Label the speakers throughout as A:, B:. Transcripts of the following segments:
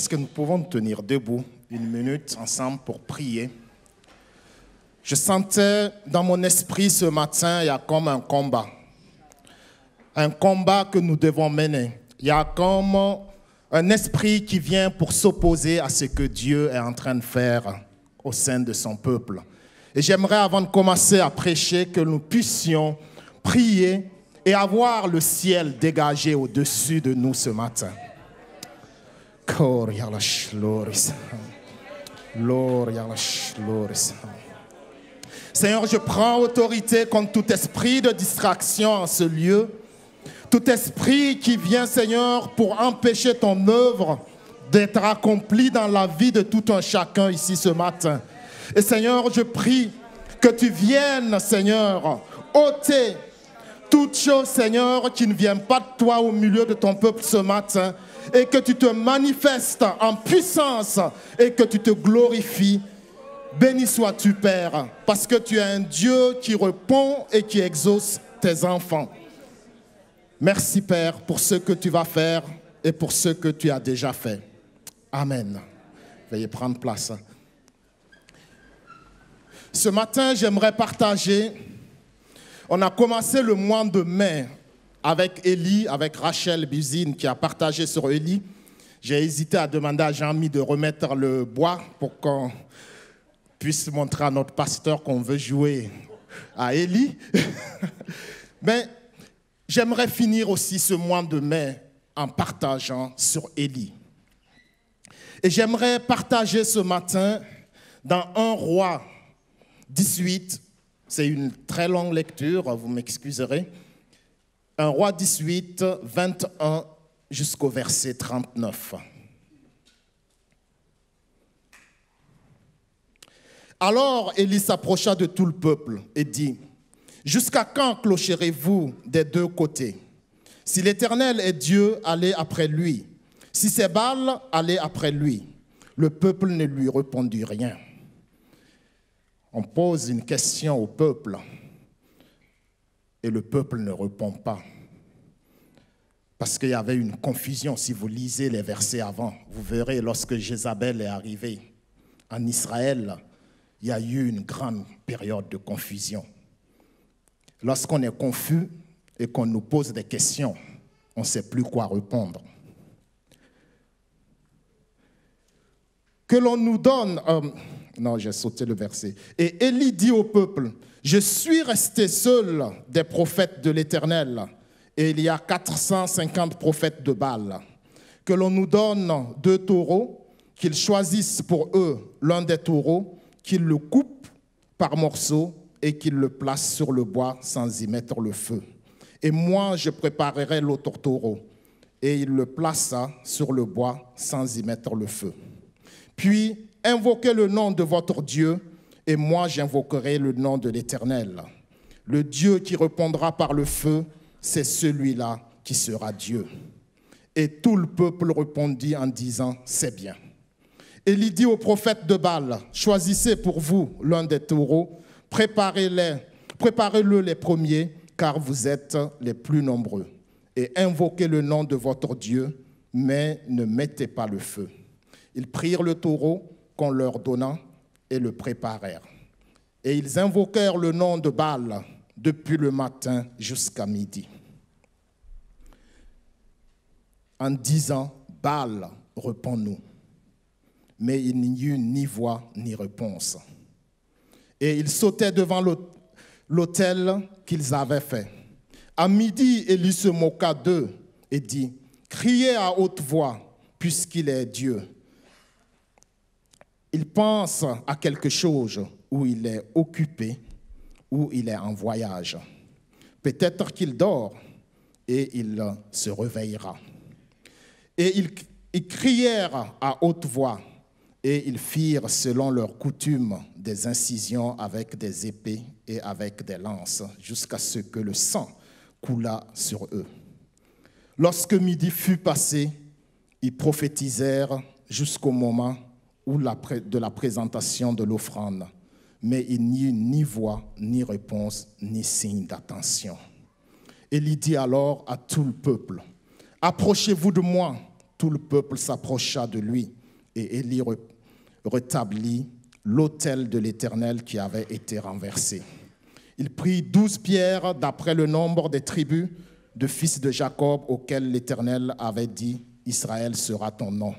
A: Est-ce que nous pouvons nous tenir debout une minute ensemble pour prier? Je sentais dans mon esprit ce matin, il y a comme un combat. Un combat que nous devons mener. Il y a comme un esprit qui vient pour s'opposer à ce que Dieu est en train de faire au sein de son peuple. Et j'aimerais, avant de commencer à prêcher, que nous puissions prier et avoir le ciel dégagé au-dessus de nous ce matin. Seigneur, je prends autorité contre tout esprit de distraction en ce lieu. Tout esprit qui vient, Seigneur, pour empêcher ton œuvre d'être accomplie dans la vie de tout un chacun ici ce matin. Et Seigneur, je prie que tu viennes, Seigneur, ôter toutes choses, Seigneur, qui ne viennent pas de toi au milieu de ton peuple ce matin, et que tu te manifestes en puissance et que tu te glorifies. Béni sois-tu, Père, parce que tu es un Dieu qui répond et qui exauce tes enfants. Merci, Père, pour ce que tu vas faire et pour ce que tu as déjà fait. Amen. Veuillez prendre place. Ce matin, j'aimerais partager. On a commencé le mois de mai avec Élie, avec Rachel Buzine qui a partagé sur Élie. J'ai hésité à demander à Jean-Mi de remettre le bois pour qu'on puisse montrer à notre pasteur qu'on veut jouer à Élie. Mais j'aimerais finir aussi ce mois de mai en partageant sur Élie. Et j'aimerais partager ce matin dans 1 Roi 18, c'est une très longue lecture, vous m'excuserez. 1 Roi 18, 21 jusqu'au verset 39. Alors Élie s'approcha de tout le peuple et dit: jusqu'à quand clocherez-vous des deux côtés? Si l'Éternel est Dieu, allez après lui. Si c'est Baal, allez après lui. Le peuple ne lui répondit rien. On pose une question au peuple et le peuple ne répond pas. Parce qu'il y avait une confusion. Si vous lisez les versets avant, vous verrez lorsque Jézabel est arrivée en Israël, il y a eu une grande période de confusion. Lorsqu'on est confus et qu'on nous pose des questions, on ne sait plus quoi répondre. Que l'on nous donne... Non, j'ai sauté le verset. Et Élie dit au peuple: je suis resté seul des prophètes de l'Éternel, et il y a 450 prophètes de Baal. Que l'on nous donne 2 taureaux, qu'ils choisissent pour eux l'un des taureaux, qu'ils le coupent par morceaux et qu'ils le placent sur le bois sans y mettre le feu. Et moi, je préparerai l'autre taureau. Et il le plaça sur le bois sans y mettre le feu. Puis, invoquez le nom de votre Dieu, et moi j'invoquerai le nom de l'Éternel. Le Dieu qui répondra par le feu, c'est celui-là qui sera Dieu. Et tout le peuple répondit en disant: c'est bien. Élie dit aux prophètes de Baal: choisissez pour vous l'un des taureaux, préparez-le les premiers, car vous êtes les plus nombreux. Et invoquez le nom de votre Dieu, mais ne mettez pas le feu. Ils prirent le taureau qu'on leur donna et le préparèrent. Et ils invoquèrent le nom de Baal depuis le matin jusqu'à midi, en disant: Baal, réponds-nous. Mais il n'y eut ni voix ni réponse. Et ils sautaient devant l'autel qu'ils avaient fait. À midi, Élie se moqua d'eux et dit: criez à haute voix, puisqu'il est Dieu. Il pense à quelque chose, où il est occupé, ou il est en voyage. Peut-être qu'il dort et il se réveillera. Et ils crièrent à haute voix et ils firent selon leur coutume des incisions avec des épées et avec des lances jusqu'à ce que le sang coulât sur eux. Lorsque midi fut passé, ils prophétisèrent jusqu'au moment de la présentation de l'offrande, mais il n'y eut ni voix, ni réponse, ni signe d'attention. Élie dit alors à tout le peuple: approchez-vous de moi. tout le peuple s'approcha de lui et Élie rétablit l'autel de l'Éternel qui avait été renversé. Il prit 12 pierres d'après le nombre des tribus de fils de Jacob auxquels l'Éternel avait dit « Israël sera ton nom ».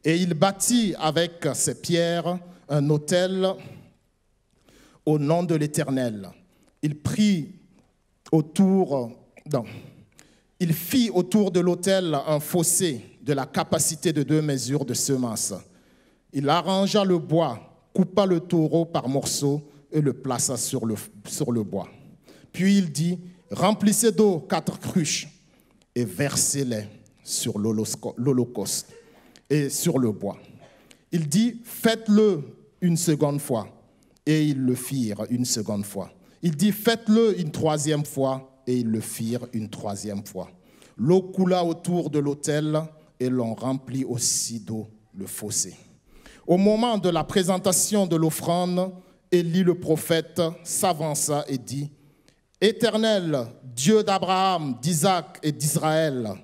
A: Et il bâtit avec ces pierres un autel au nom de l'Éternel. Il fit autour de l'autel un fossé de la capacité de 2 mesures de semences. Il arrangea le bois, coupa le taureau par morceaux et le plaça sur le bois. Puis il dit, remplissez d'eau 4 cruches et versez-les sur l'holocauste et sur le bois. Il dit, faites-le une seconde fois. Et ils le firent une seconde fois. Il dit, faites-le une 3e fois. Et ils le firent une 3e fois. L'eau coula autour de l'autel et l'on remplit aussi d'eau le fossé. Au moment de la présentation de l'offrande, Élie le prophète s'avança et dit, « Éternel, Dieu d'Abraham, d'Isaac et d'Israël,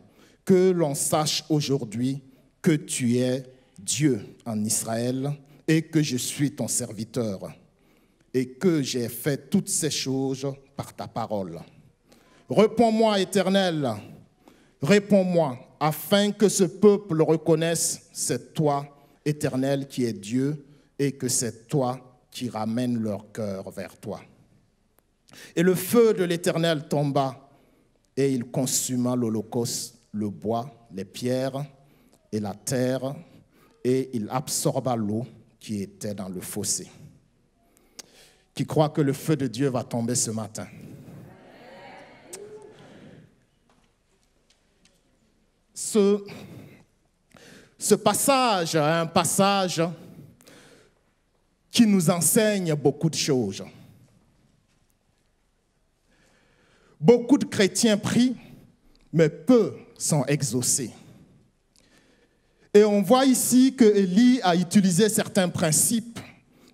A: que l'on sache aujourd'hui que tu es Dieu en Israël et que je suis ton serviteur et que j'ai fait toutes ces choses par ta parole. Réponds-moi, Éternel, réponds-moi, afin que ce peuple reconnaisse, c'est toi, Éternel, qui es Dieu, et que c'est toi qui ramène leur cœur vers toi. » Et le feu de l'Éternel tomba, et il consuma l'holocauste, le bois, les pierres et la terre, et il absorba l'eau qui était dans le fossé. Qui croit que le feu de Dieu va tomber ce matin? Ce passage est un passage qui nous enseigne beaucoup de choses. Beaucoup de chrétiens prient, mais peu sont exaucés. Et on voit ici que Élie a utilisé certains principes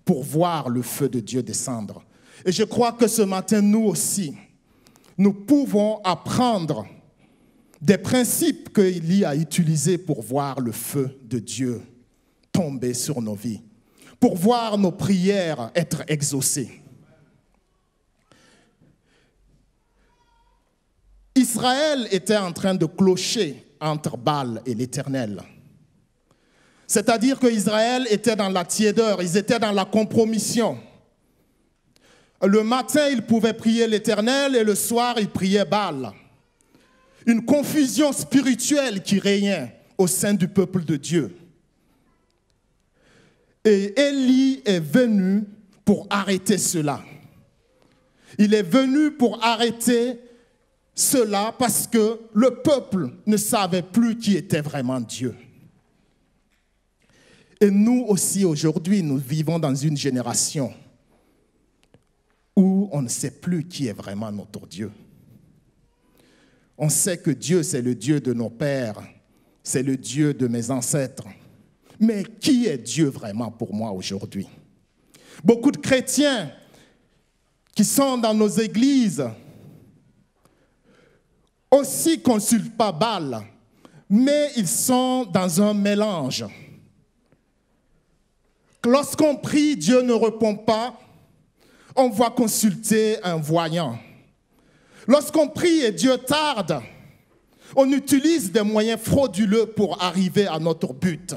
A: pour voir le feu de Dieu descendre. Et je crois que ce matin, nous aussi, nous pouvons apprendre des principes que Élie a utilisés pour voir le feu de Dieu tomber sur nos vies, pour voir nos prières être exaucées. Israël était en train de clocher entre Baal et l'Éternel. C'est-à-dire qu'Israël était dans la tiédeur, ils étaient dans la compromission. Le matin, ils pouvaient prier l'Éternel et le soir, ils priaient Baal. Une confusion spirituelle qui régnait au sein du peuple de Dieu. Et Élie est venu pour arrêter cela. Il est venu pour arrêter cela parce que le peuple ne savait plus qui était vraiment Dieu. Et nous aussi, aujourd'hui, nous vivons dans une génération où on ne sait plus qui est vraiment notre Dieu. On sait que Dieu, c'est le Dieu de nos pères, c'est le Dieu de mes ancêtres. Mais qui est Dieu vraiment pour moi aujourd'hui? Beaucoup de chrétiens qui sont dans nos églises aussi ne consultent pas Baal, mais ils sont dans un mélange. Lorsqu'on prie, Dieu ne répond pas, on va consulter un voyant. Lorsqu'on prie et Dieu tarde, on utilise des moyens frauduleux pour arriver à notre but.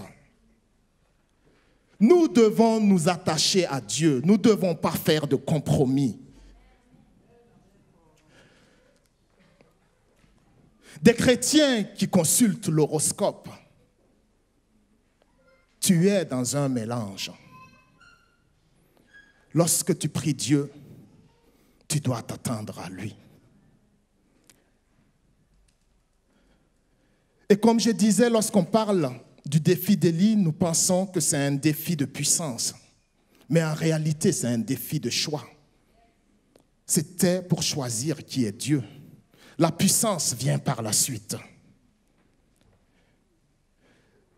A: Nous devons nous attacher à Dieu, nous ne devons pas faire de compromis. Des chrétiens qui consultent l'horoscope, tu es dans un mélange. Lorsque tu pries Dieu, tu dois t'attendre à lui. Et comme je disais, lorsqu'on parle du défi d'Élie, nous pensons que c'est un défi de puissance. Mais en réalité, c'est un défi de choix. C'était pour choisir qui est Dieu. La puissance vient par la suite.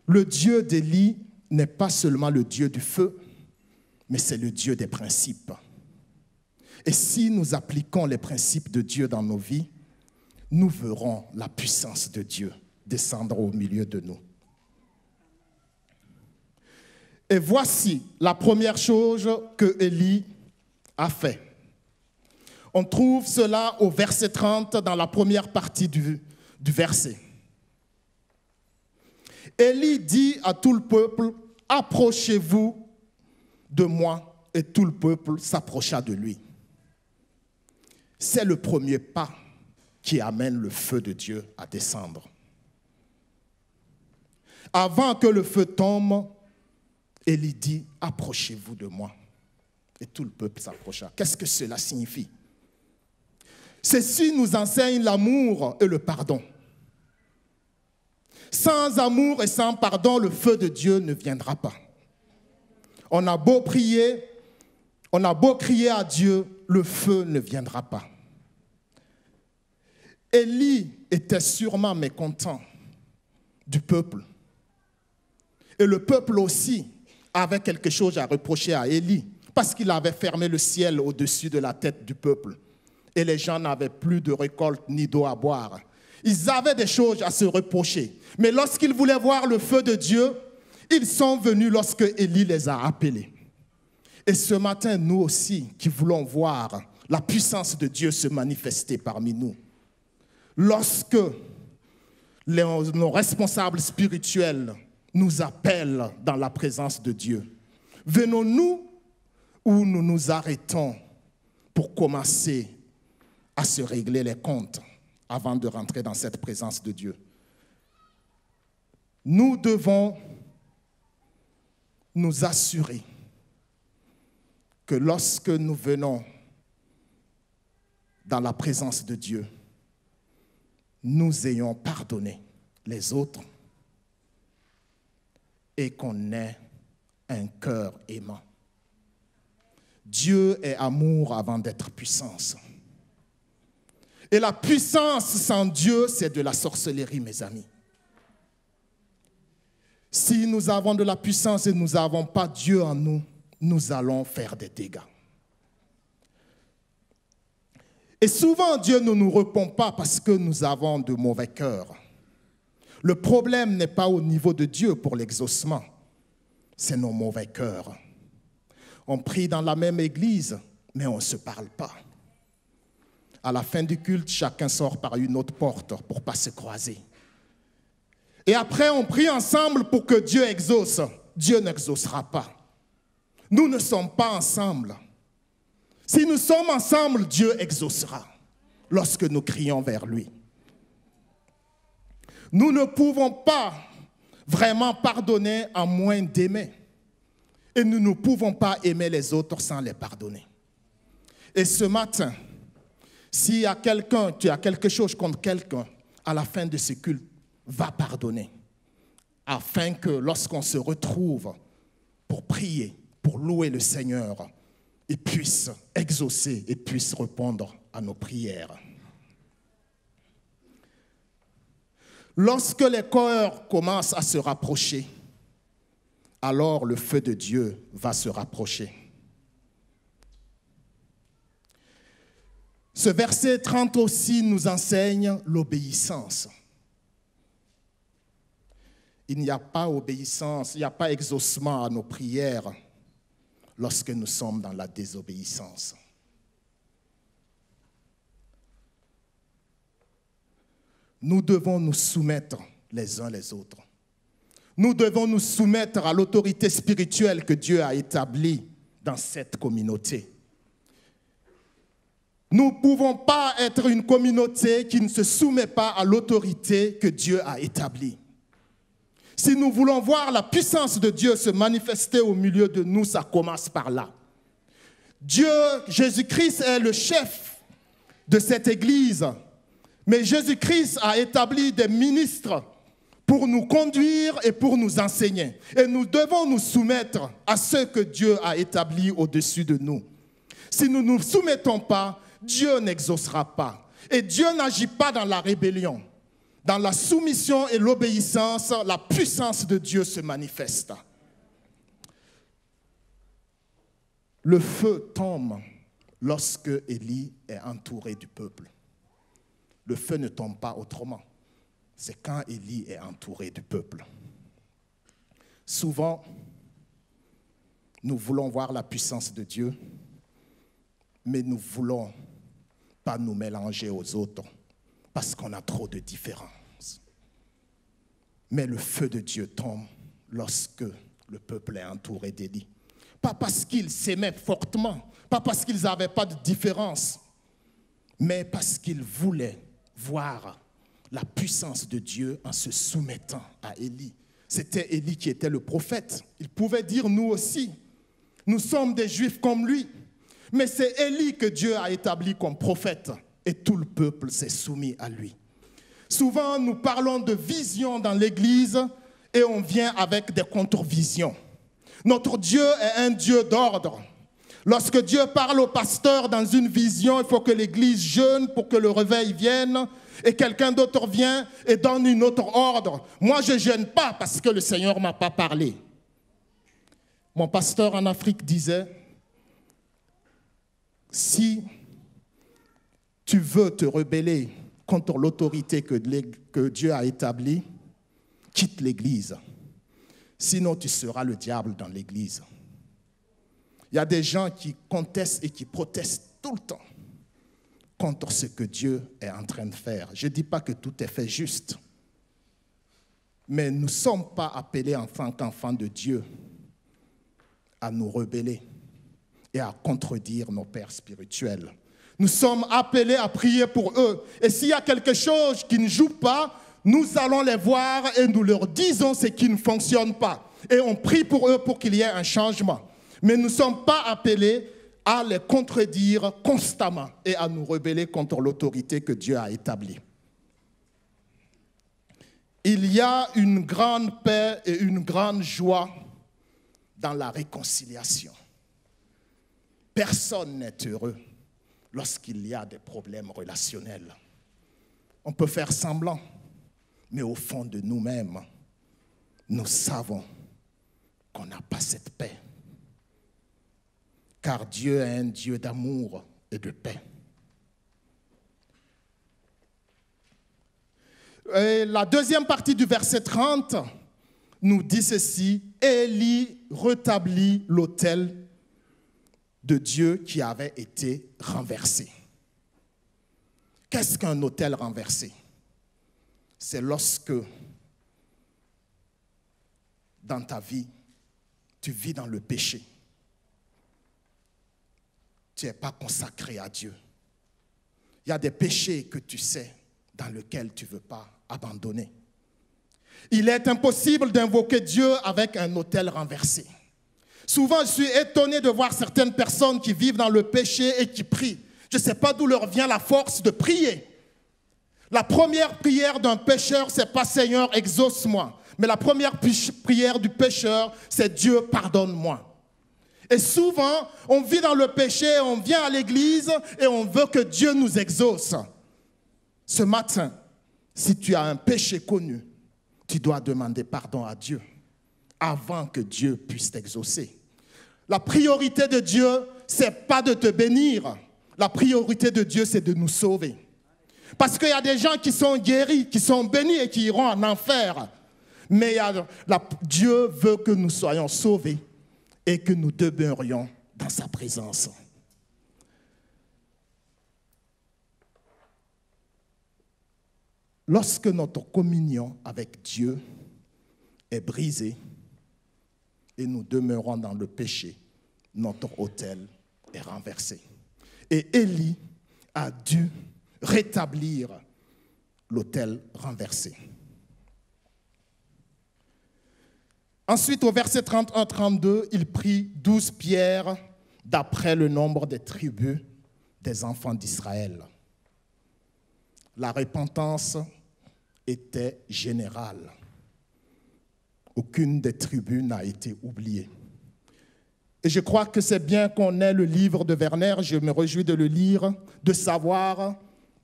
A: Le Dieu d'Élie n'est pas seulement le Dieu du feu, mais c'est le Dieu des principes. Et si nous appliquons les principes de Dieu dans nos vies, nous verrons la puissance de Dieu descendre au milieu de nous. Et voici la première chose que Élie a fait. On trouve cela au verset 30 dans la première partie du verset. Élie dit à tout le peuple, « Approchez-vous de moi. » Et tout le peuple s'approcha de lui. C'est le premier pas qui amène le feu de Dieu à descendre. Avant que le feu tombe, Élie dit, « Approchez-vous de moi. » Et tout le peuple s'approcha. Qu'est-ce que cela signifie? Ceci nous enseigne l'amour et le pardon. Sans amour et sans pardon, le feu de Dieu ne viendra pas. On a beau prier, on a beau crier à Dieu, le feu ne viendra pas. Élie était sûrement mécontent du peuple. Et le peuple aussi avait quelque chose à reprocher à Élie, parce qu'il avait fermé le ciel au-dessus de la tête du peuple. Et les gens n'avaient plus de récolte ni d'eau à boire. Ils avaient des choses à se reprocher. Mais lorsqu'ils voulaient voir le feu de Dieu, ils sont venus lorsque Élie les a appelés. Et ce matin, nous aussi, qui voulons voir la puissance de Dieu se manifester parmi nous, lorsque nos responsables spirituels nous appellent dans la présence de Dieu, venons-nous ou nous nous arrêtons pour commencer à se régler les comptes avant de rentrer dans cette présence de Dieu? Nous devons nous assurer que lorsque nous venons dans la présence de Dieu, nous ayons pardonné les autres et qu'on ait un cœur aimant. Dieu est amour avant d'être puissance. Et la puissance sans Dieu, c'est de la sorcellerie, mes amis. Si nous avons de la puissance et nous n'avons pas Dieu en nous, nous allons faire des dégâts. Et souvent, Dieu ne nous répond pas parce que nous avons de mauvais cœurs. Le problème n'est pas au niveau de Dieu pour l'exaucement, c'est nos mauvais cœurs. On prie dans la même église, mais on ne se parle pas. À la fin du culte, chacun sort par une autre porte pour ne pas se croiser. Et après, on prie ensemble pour que Dieu exauce. Dieu n'exaucera pas. Nous ne sommes pas ensemble. Si nous sommes ensemble, Dieu exaucera lorsque nous crions vers lui. Nous ne pouvons pas vraiment pardonner à moins d'aimer. Et nous ne pouvons pas aimer les autres sans les pardonner. Et ce matin, s'il y a quelqu'un, tu as quelque chose contre quelqu'un, à la fin de ce culte, va pardonner. Afin que lorsqu'on se retrouve pour prier, pour louer le Seigneur, il puisse exaucer et puisse répondre à nos prières. Lorsque les cœurs commencent à se rapprocher, alors le feu de Dieu va se rapprocher. Ce verset 30 aussi nous enseigne l'obéissance. Il n'y a pas obéissance, il n'y a pas exaucement à nos prières lorsque nous sommes dans la désobéissance. Nous devons nous soumettre les uns les autres. Nous devons nous soumettre à l'autorité spirituelle que Dieu a établie dans cette communauté. Nous ne pouvons pas être une communauté qui ne se soumet pas à l'autorité que Dieu a établie. Si nous voulons voir la puissance de Dieu se manifester au milieu de nous, ça commence par là. Dieu, Jésus-Christ est le chef de cette église, mais Jésus-Christ a établi des ministres pour nous conduire et pour nous enseigner. Et nous devons nous soumettre à ce que Dieu a établi au-dessus de nous. Si nous ne nous soumettons pas, Dieu n'exaucera pas. Et Dieu n'agit pas dans la rébellion. Dans la soumission et l'obéissance, la puissance de Dieu se manifeste. Le feu tombe lorsque Élie est entouré du peuple. Le feu ne tombe pas autrement. c'est quand Élie est entouré du peuple. Souvent, nous voulons voir la puissance de Dieu, mais nous ne voulons pas nous mélanger aux autres parce qu'on a trop de différences. Mais le feu de Dieu tombe lorsque le peuple est entouré d'Élie. Pas parce qu'ils s'aimaient fortement, pas parce qu'ils n'avaient pas de différence, mais parce qu'ils voulaient voir la puissance de Dieu en se soumettant à Élie. C'était Élie qui était le prophète. Il pouvait dire nous aussi, nous sommes des Juifs comme lui. Mais c'est Élie que Dieu a établi comme prophète et tout le peuple s'est soumis à lui. Souvent, nous parlons de vision dans l'Église et on vient avec des contre-visions. Notre Dieu est un Dieu d'ordre. Lorsque Dieu parle au pasteur dans une vision, il faut que l'Église jeûne pour que le réveil vienne et quelqu'un d'autre vient et donne une autre ordre. Moi, je ne jeûne pas parce que le Seigneur ne m'a pas parlé. Mon pasteur en Afrique disait, si tu veux te rebeller contre l'autorité que Dieu a établie, quitte l'Église. Sinon, tu seras le diable dans l'Église. Il y a des gens qui contestent et qui protestent tout le temps contre ce que Dieu est en train de faire. Je ne dis pas que tout est fait juste, mais nous ne sommes pas appelés en tant qu'enfants de Dieu à nous rebeller et à contredire nos pères spirituels. Nous sommes appelés à prier pour eux. Et s'il y a quelque chose qui ne joue pas, nous allons les voir et nous leur disons ce qui ne fonctionne pas. Et on prie pour eux pour qu'il y ait un changement. Mais nous ne sommes pas appelés à les contredire constamment et à nous rebeller contre l'autorité que Dieu a établie. Il y a une grande paix et une grande joie dans la réconciliation. Personne n'est heureux lorsqu'il y a des problèmes relationnels. On peut faire semblant, mais au fond de nous-mêmes, nous savons qu'on n'a pas cette paix. Car Dieu est un Dieu d'amour et de paix. Et la deuxième partie du verset 30 nous dit ceci, Élie rétablit l'autel de Dieu qui avait été renversé. Qu'est-ce qu'un autel renversé? C'est lorsque dans ta vie, tu vis dans le péché. Tu n'es pas consacré à Dieu. Il y a des péchés que tu sais dans lesquels tu ne veux pas abandonner. Il est impossible d'invoquer Dieu avec un autel renversé. Souvent, je suis étonné de voir certaines personnes qui vivent dans le péché et qui prient. Je ne sais pas d'où leur vient la force de prier. La première prière d'un pécheur, ce n'est pas « Seigneur, exauce-moi ». Mais la première prière du pécheur, c'est « Dieu, pardonne-moi ». Et souvent, on vit dans le péché, on vient à l'église et on veut que Dieu nous exauce. Ce matin, si tu as un péché connu, tu dois demander pardon à Dieu avant que Dieu puisse t'exaucer. La priorité de Dieu, ce n'est pas de te bénir. La priorité de Dieu, c'est de nous sauver. Parce qu'il y a des gens qui sont guéris, qui sont bénis et qui iront en enfer. Mais Dieu veut que nous soyons sauvés et que nous demeurions dans sa présence. Lorsque notre communion avec Dieu est brisée et nous demeurons dans le péché, notre autel est renversé. Et Élie a dû rétablir l'autel renversé. Ensuite, au verset 31-32, il prit 12 pierres d'après le nombre des tribus des enfants d'Israël. La repentance était générale. Aucune des tribus n'a été oubliée. Et je crois que c'est bien qu'on ait le livre de Werner, je me réjouis de le lire, de savoir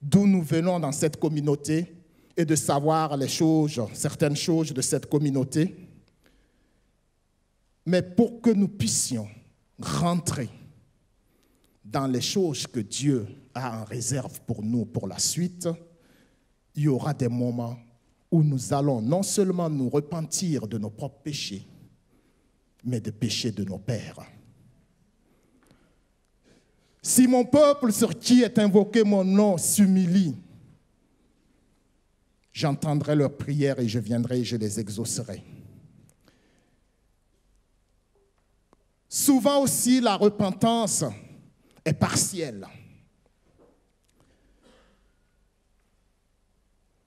A: d'où nous venons dans cette communauté et de savoir les choses, certaines choses de cette communauté. Mais pour que nous puissions rentrer dans les choses que Dieu a en réserve pour nous pour la suite, il y aura des moments où nous allons non seulement nous repentir de nos propres péchés, mais des péchés de nos pères. Si mon peuple sur qui est invoqué mon nom s'humilie, j'entendrai leurs prières et je viendrai et je les exaucerai. Souvent aussi, la repentance est partielle.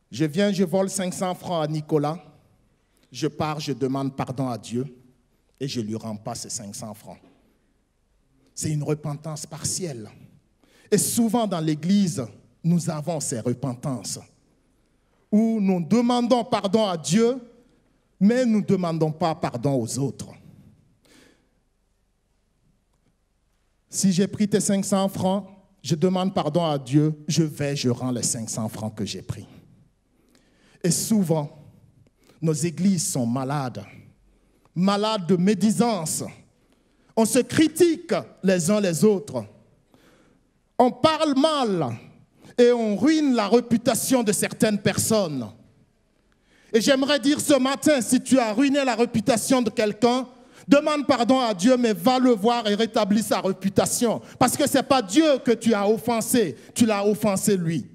A: Je viens, je vole 500 francs à Nicolas, je pars, je demande pardon à Dieu et je ne lui rends pas ces 500 francs. C'est une repentance partielle. Et souvent dans l'Église, nous avons ces repentances où nous demandons pardon à Dieu, mais nous ne demandons pas pardon aux autres. Si j'ai pris tes 500 francs, je demande pardon à Dieu, je rends les 500 francs que j'ai pris. Et souvent, nos églises sont malades de médisance. On se critique les uns les autres. On parle mal et on ruine la réputation de certaines personnes. Et j'aimerais dire ce matin, si tu as ruiné la réputation de quelqu'un, demande pardon à Dieu, mais va le voir et rétablis sa réputation. Parce que ce n'est pas Dieu que tu as offensé, tu l'as offensé lui.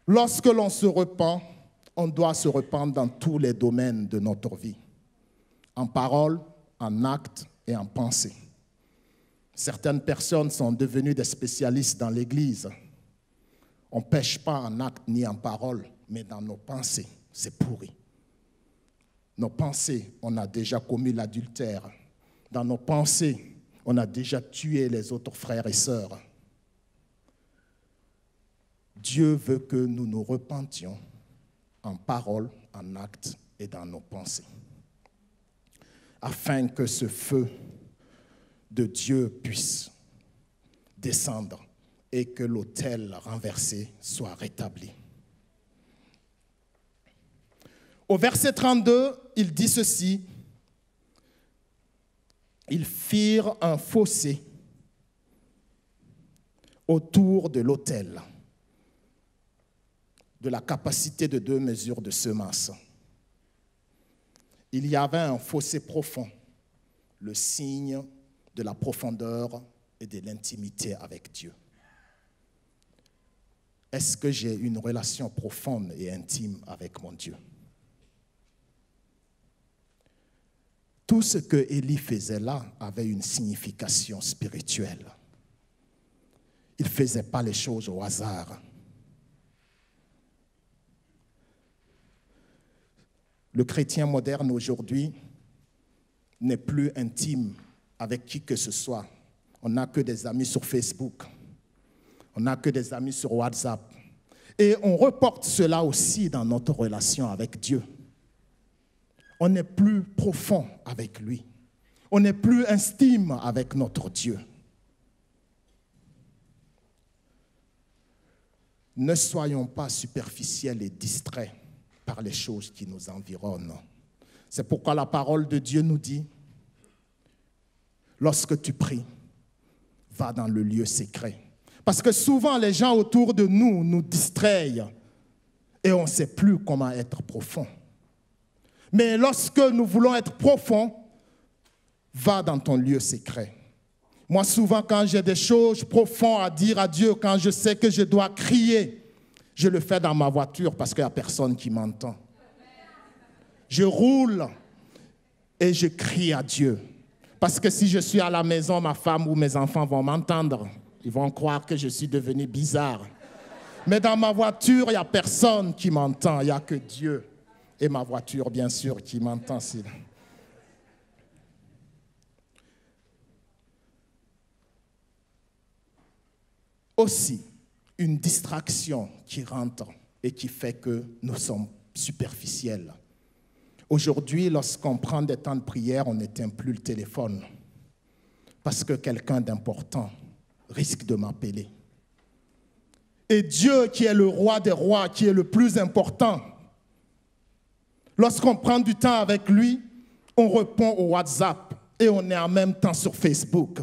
A: Lorsque l'on se repent, on doit se repenttre dans tous les domaines de notre vie. En parole, en acte et en pensée. Certaines personnes sont devenues des spécialistes dans l'Église. On ne pêche pas en acte ni en parole, mais dans nos pensées, c'est pourri. Nos pensées, on a déjà commis l'adultère. Dans nos pensées, on a déjà tué les autres frères et sœurs. Dieu veut que nous nous repentions en parole, en acte et dans nos pensées, afin que ce feu de Dieu puisse descendre et que l'autel renversé soit rétabli. Au verset 32, il dit ceci: ils firent un fossé autour de l'autel, de la capacité de 2 mesures de semences. Il y avait un fossé profond, le signe de la profondeur et de l'intimité avec Dieu. Est-ce que j'ai une relation profonde et intime avec mon Dieu? Tout ce que Élie faisait là avait une signification spirituelle. Il ne faisait pas les choses au hasard. Le chrétien moderne aujourd'hui n'est plus intime avec qui que ce soit. On n'a que des amis sur Facebook. On n'a que des amis sur WhatsApp. Et on reporte cela aussi dans notre relation avec Dieu. On n'est plus profond avec lui. On n'est plus intime avec notre Dieu. Ne soyons pas superficiels et distraits par les choses qui nous environnent. C'est pourquoi la parole de Dieu nous dit, lorsque tu pries, va dans le lieu secret. Parce que souvent, les gens autour de nous nous distraient et on ne sait plus comment être profond. Mais lorsque nous voulons être profond, va dans ton lieu secret. Moi, souvent, quand j'ai des choses profondes à dire à Dieu, quand je sais que je dois crier, je le fais dans ma voiture parce qu'il n'y a personne qui m'entend. Je roule et je crie à Dieu. Parce que si je suis à la maison, ma femme ou mes enfants vont m'entendre. Ils vont croire que je suis devenu bizarre. Mais dans ma voiture, il n'y a personne qui m'entend. Il n'y a que Dieu et ma voiture, bien sûr, qui m'entend. Aussi, une distraction qui rentre et qui fait que nous sommes superficiels. Aujourd'hui, lorsqu'on prend des temps de prière, on n'éteint plus le téléphone parce que quelqu'un d'important risque de m'appeler. Et Dieu, qui est le roi des rois, qui est le plus important, lorsqu'on prend du temps avec lui, on répond au WhatsApp et on est en même temps sur Facebook.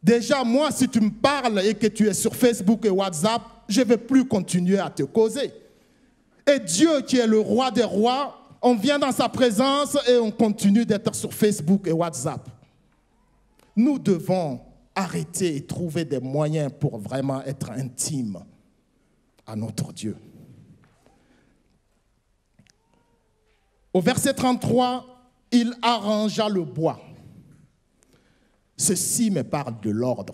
A: Déjà, moi, si tu me parles et que tu es sur Facebook et WhatsApp, je ne vais plus continuer à te causer. Et Dieu, qui est le roi des rois, on vient dans sa présence et on continue d'être sur Facebook et WhatsApp. Nous devons arrêter et trouver des moyens pour vraiment être intimes à notre Dieu. Au verset 33, il arrangea le bois. Ceci me parle de l'ordre.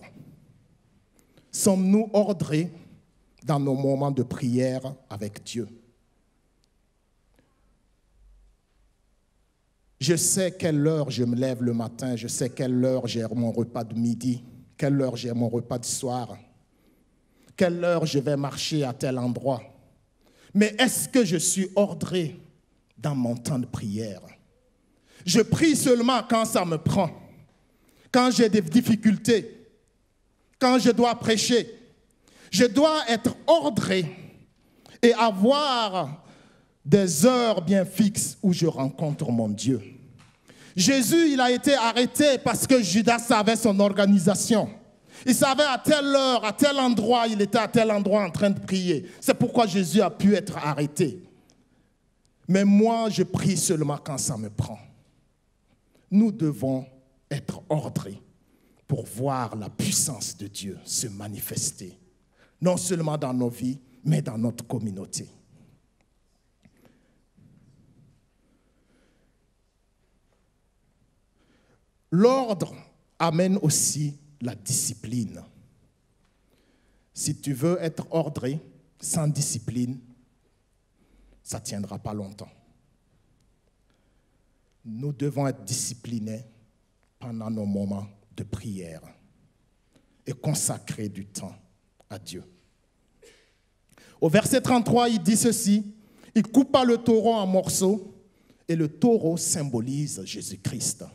A: Sommes-nous ordrés dans nos moments de prière avec Dieu? Je sais quelle heure je me lève le matin, je sais quelle heure j'ai mon repas de midi, quelle heure j'ai mon repas de soir, quelle heure je vais marcher à tel endroit. Mais est-ce que je suis ordré dans mon temps de prière? Je prie seulement quand ça me prend, quand j'ai des difficultés, quand je dois prêcher. Je dois être ordré et avoir des heures bien fixes où je rencontre mon Dieu. Jésus, il a été arrêté parce que Judas avait son organisation. Il savait à telle heure, à tel endroit, il était à tel endroit en train de prier. C'est pourquoi Jésus a pu être arrêté. Mais moi, je prie seulement quand ça me prend. Nous devons être ordrés pour voir la puissance de Dieu se manifester, non seulement dans nos vies, mais dans notre communauté. L'ordre amène aussi la discipline. Si tu veux être ordré sans discipline, ça ne tiendra pas longtemps. Nous devons être disciplinés pendant nos moments de prière et consacrer du temps à Dieu. Au verset 33, il dit ceci: il coupa le taureau en morceaux et le taureau symbolise Jésus-Christ.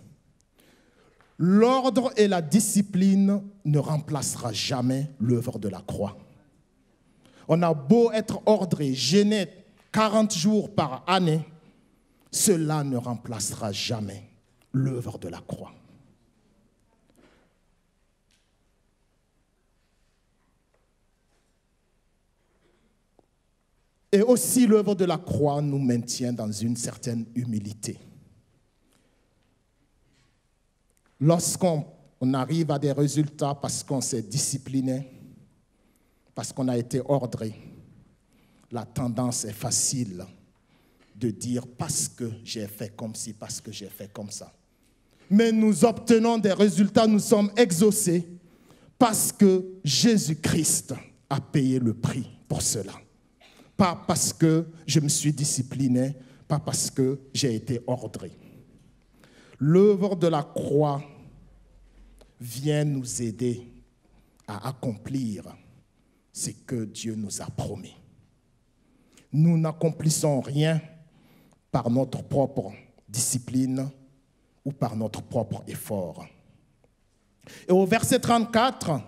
A: L'ordre et la discipline ne remplacera jamais l'œuvre de la croix. On a beau être ordré, jeûner 40 jours par année, cela ne remplacera jamais l'œuvre de la croix. Et aussi l'œuvre de la croix nous maintient dans une certaine humilité. Lorsqu'on arrive à des résultats parce qu'on s'est discipliné, parce qu'on a été ordré, la tendance est facile de dire parce que j'ai fait comme ci, parce que j'ai fait comme ça. Mais nous obtenons des résultats, nous sommes exaucés parce que Jésus-Christ a payé le prix pour cela. Pas parce que je me suis discipliné, pas parce que j'ai été ordré. L'œuvre de la croix vient nous aider à accomplir ce que Dieu nous a promis. Nous n'accomplissons rien par notre propre discipline ou par notre propre effort. Et au verset 34,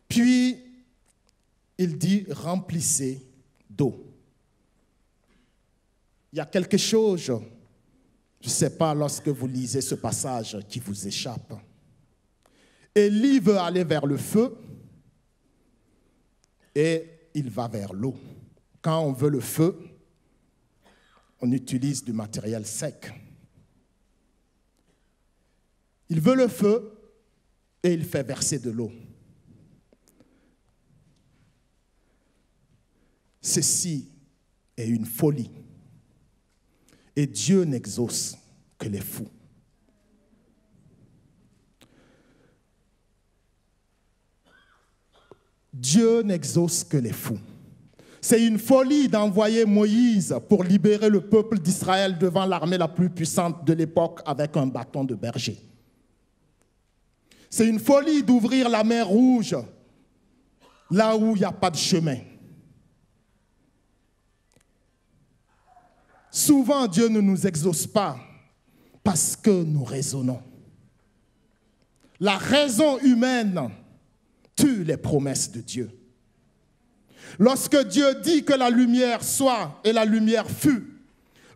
A: puis il dit « remplissez d'eau ». Il y a quelque chose, je ne sais pas, lorsque vous lisez ce passage qui vous échappe. Élie veut aller vers le feu et il va vers l'eau. Quand on veut le feu, on utilise du matériel sec. Il veut le feu et il fait verser de l'eau. Ceci est une folie. Et Dieu n'exauce que les fous. Dieu n'exauce que les fous. C'est une folie d'envoyer Moïse pour libérer le peuple d'Israël devant l'armée la plus puissante de l'époque avec un bâton de berger. C'est une folie d'ouvrir la mer Rouge là où il n'y a pas de chemin. Souvent, Dieu ne nous exauce pas parce que nous raisonnons. La raison humaine tue les promesses de Dieu. Lorsque Dieu dit que la lumière soit et la lumière fut,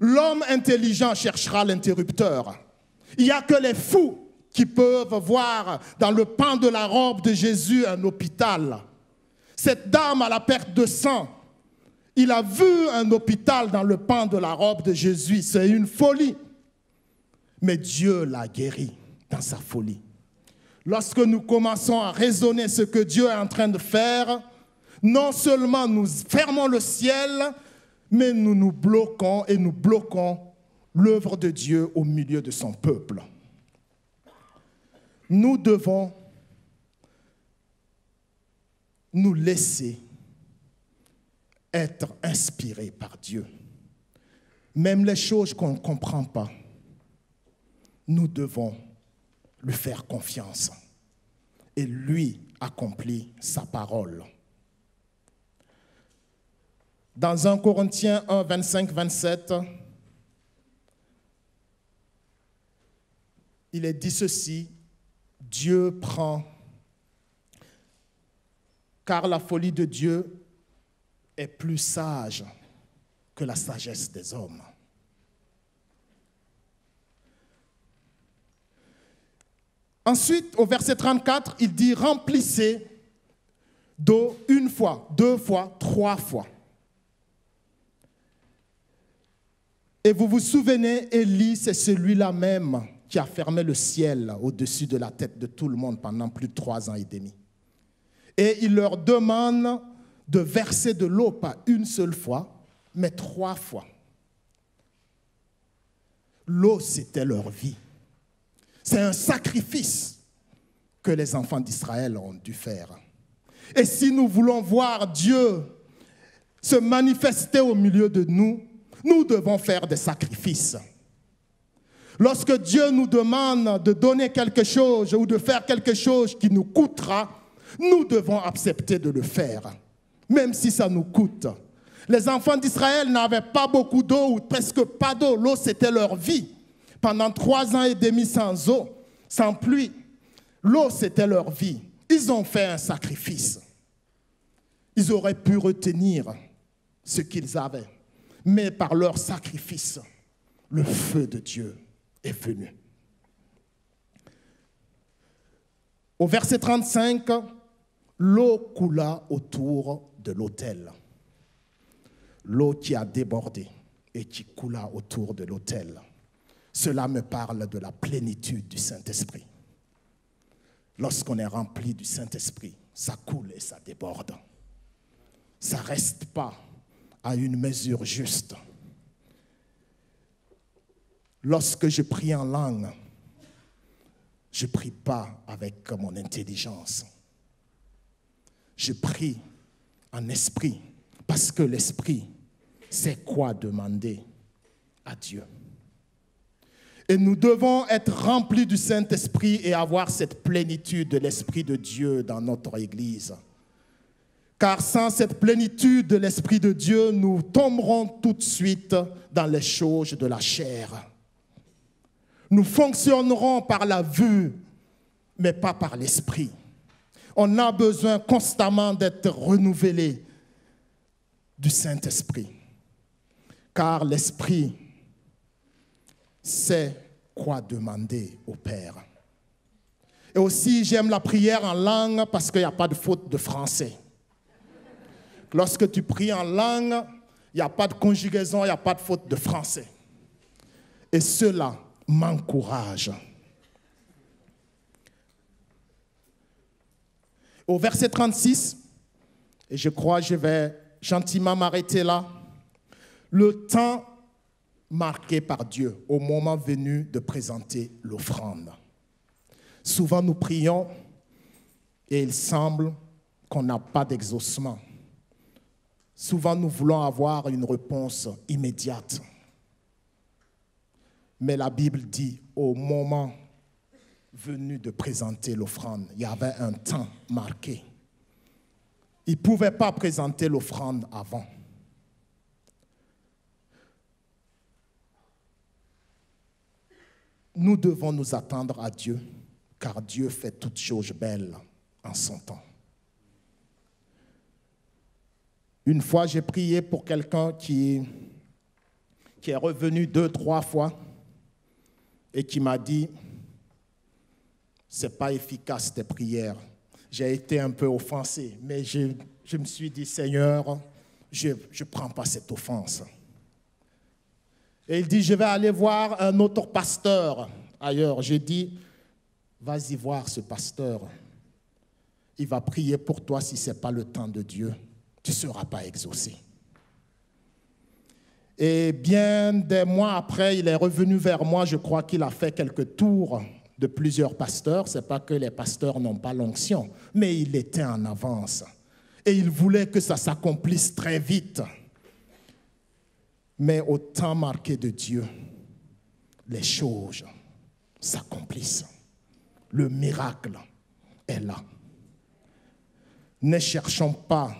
A: l'homme intelligent cherchera l'interrupteur. Il n'y a que les fous qui peuvent voir dans le pan de la robe de Jésus un hôpital. Cette dame à la perte de sang, il a vu un hôpital dans le pan de la robe de Jésus. C'est une folie. Mais Dieu l'a guéri dans sa folie. Lorsque nous commençons à raisonner ce que Dieu est en train de faire, non seulement nous fermons le ciel, mais nous nous bloquons et nous bloquons l'œuvre de Dieu au milieu de son peuple. Nous devons nous laisser être inspirés par Dieu. Même les choses qu'on ne comprend pas, nous devons lui faire confiance et lui accomplir sa parole. Dans 1 Corinthiens 1, 25, 27, il est dit ceci, Dieu prend, car la folie de Dieu est plus sage que la sagesse des hommes. Ensuite, au verset 34, il dit « Remplissez d'eau une fois, deux fois, trois fois. » Et vous vous souvenez, Élie, c'est celui-là même qui a fermé le ciel au-dessus de la tête de tout le monde pendant plus de 3 ans et demi. Et il leur demande de verser de l'eau, pas une seule fois, mais 3 fois. L'eau, c'était leur vie. C'est un sacrifice que les enfants d'Israël ont dû faire. Et si nous voulons voir Dieu se manifester au milieu de nous, nous devons faire des sacrifices. Lorsque Dieu nous demande de donner quelque chose ou de faire quelque chose qui nous coûtera, nous devons accepter de le faire, même si ça nous coûte. Les enfants d'Israël n'avaient pas beaucoup d'eau ou presque pas d'eau. L'eau, c'était leur vie. Pendant 3 ans et demi sans eau, sans pluie, l'eau, c'était leur vie. Ils ont fait un sacrifice. Ils auraient pu retenir ce qu'ils avaient. Mais par leur sacrifice, le feu de Dieu est venu. Au verset 35, l'eau coula autour de l'autel. L'eau qui a débordé et qui coula autour de l'autel. Cela me parle de la plénitude du Saint-Esprit. Lorsqu'on est rempli du Saint-Esprit, ça coule et ça déborde. Ça ne reste pas à une mesure juste. Lorsque je prie en langue, je ne prie pas avec mon intelligence. Je prie en esprit, parce que l'esprit sait quoi demander à Dieu. Et nous devons être remplis du Saint-Esprit et avoir cette plénitude de l'Esprit de Dieu dans notre Église. Car sans cette plénitude de l'Esprit de Dieu, nous tomberons tout de suite dans les choses de la chair. Nous fonctionnerons par la vue, mais pas par l'Esprit. On a besoin constamment d'être renouvelé du Saint-Esprit. Car l'Esprit sait quoi demander au Père. Et aussi, j'aime la prière en langue parce qu'il n'y a pas de faute de français. Lorsque tu pries en langue, il n'y a pas de conjugaison, il n'y a pas de faute de français. Et cela m'encourage. Au verset 36, et je crois que je vais gentiment m'arrêter là, le temps marqué par Dieu au moment venu de présenter l'offrande. Souvent nous prions et il semble qu'on n'a pas d'exaucement. Souvent nous voulons avoir une réponse immédiate. Mais la Bible dit au moment venu de présenter l'offrande, il y avait un temps marqué. Il ne pouvait pas présenter l'offrande avant. Nous devons nous attendre à Dieu, car Dieu fait toutes choses belles en son temps. Une fois, j'ai prié pour quelqu'un qui est revenu 2-3 fois et qui m'a dit, ce n'est pas efficace tes prières. J'ai été un peu offensé, mais je me suis dit, Seigneur, je ne prends pas cette offense. Et il dit, je vais aller voir un autre pasteur ailleurs. J'ai dit, vas-y voir ce pasteur. Il va prier pour toi si ce n'est pas le temps de Dieu. Tu ne seras pas exaucé. Et bien des mois après, il est revenu vers moi. Je crois qu'il a fait quelques tours de plusieurs pasteurs. Ce n'est pas que les pasteurs n'ont pas l'onction, mais il était en avance. Et il voulait que ça s'accomplisse très vite. Mais au temps marqué de Dieu, les choses s'accomplissent. Le miracle est là. Ne cherchons pas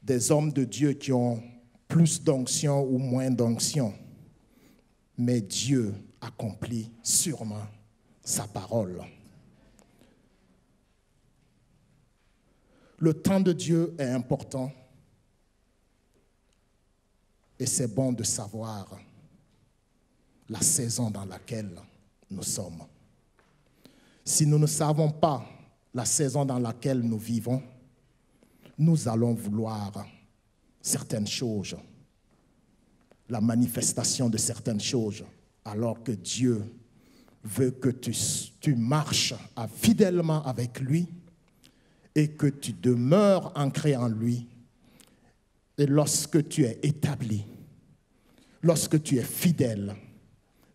A: des hommes de Dieu qui ont plus d'onction ou moins d'onction, mais Dieu accomplit sûrement sa parole. Le temps de Dieu est important et c'est bon de savoir la saison dans laquelle nous sommes. Si nous ne savons pas la saison dans laquelle nous vivons, nous allons vouloir certaines choses, la manifestation de certaines choses, alors que Dieu veut que tu marches fidèlement avec lui et que tu demeures ancré en lui. Et lorsque tu es établi, lorsque tu es fidèle,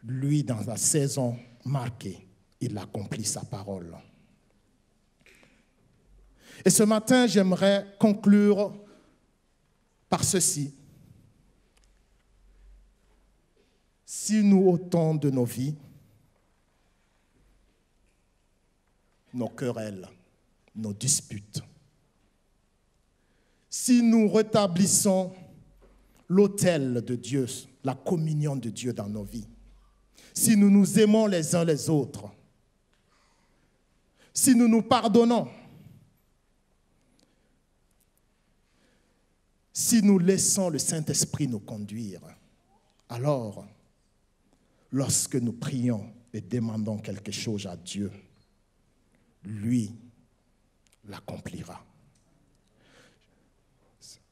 A: lui, dans la saison marquée, il accomplit sa parole. Et ce matin, j'aimerais conclure par ceci. Si nous ôtons de nos vies nos querelles, nos disputes, si nous rétablissons l'autel de Dieu, la communion de Dieu dans nos vies, si nous nous aimons les uns les autres, si nous nous pardonnons, si nous laissons le Saint-Esprit nous conduire, alors, lorsque nous prions et demandons quelque chose à Dieu, lui l'accomplira.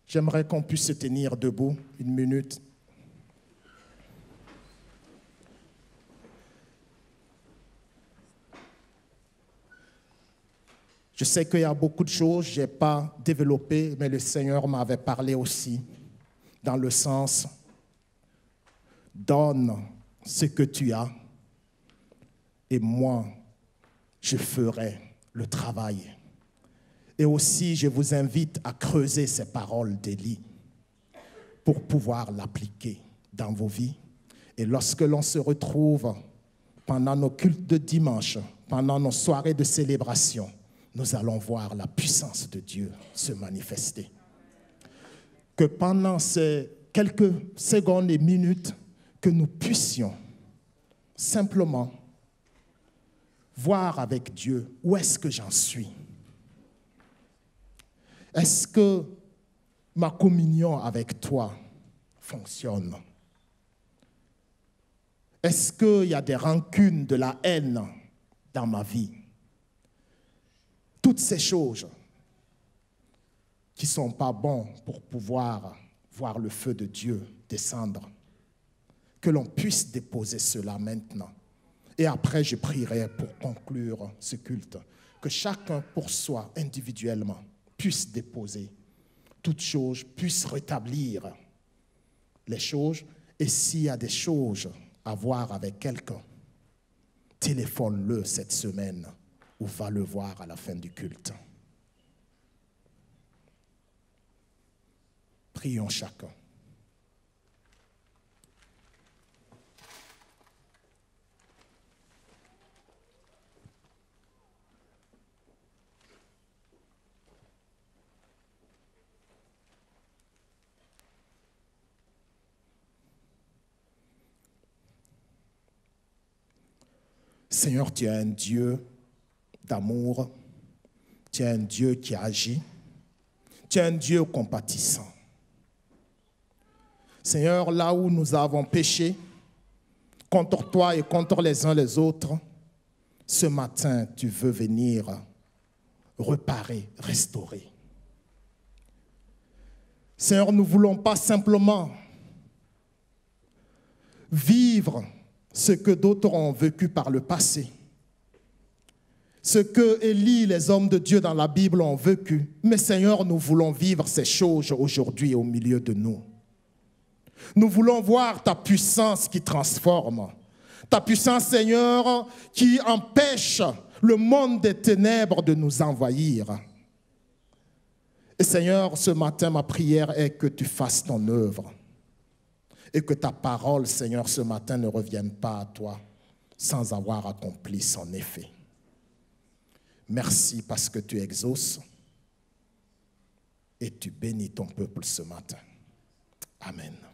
A: J'aimerais qu'on puisse se tenir debout une minute. Je sais qu'il y a beaucoup de choses que je n'ai pas développées, mais le Seigneur m'avait parlé aussi dans le sens « donne ce que tu as et moi, je ferai le travail ». Et aussi, je vous invite à creuser ces paroles d'Élie pour pouvoir l'appliquer dans vos vies. Et lorsque l'on se retrouve pendant nos cultes de dimanche, pendant nos soirées de célébration, nous allons voir la puissance de Dieu se manifester. Que pendant ces quelques secondes et minutes, que nous puissions simplement voir avec Dieu où est-ce que j'en suis. Est-ce que ma communion avec toi fonctionne? Est-ce qu'il y a des rancunes, de la haine dans ma vie? Toutes ces choses qui ne sont pas bonnes pour pouvoir voir le feu de Dieu descendre. Que l'on puisse déposer cela maintenant. Et après, je prierai pour conclure ce culte. Que chacun pour soi, individuellement, puisse déposer toutes choses, puisse rétablir les choses. Et s'il y a des choses à voir avec quelqu'un, téléphone-le cette semaine ou va le voir à la fin du culte. Prions chacun. Seigneur, tu es un Dieu d'amour, tu es un Dieu qui agit, tu es un Dieu compatissant. Seigneur, là où nous avons péché contre toi et contre les uns les autres, ce matin, tu veux venir réparer, restaurer. Seigneur, nous ne voulons pas simplement vivre ce que d'autres ont vécu par le passé, ce que Élie, les hommes de Dieu dans la Bible ont vécu. Mais Seigneur, nous voulons vivre ces choses aujourd'hui au milieu de nous. Nous voulons voir ta puissance qui transforme. Ta puissance, Seigneur, qui empêche le monde des ténèbres de nous envahir. Et Seigneur, ce matin, ma prière est que tu fasses ton œuvre. Et que ta parole, Seigneur, ce matin ne revienne pas à toi sans avoir accompli son effet. Merci parce que tu exauces et tu bénis ton peuple ce matin. Amen.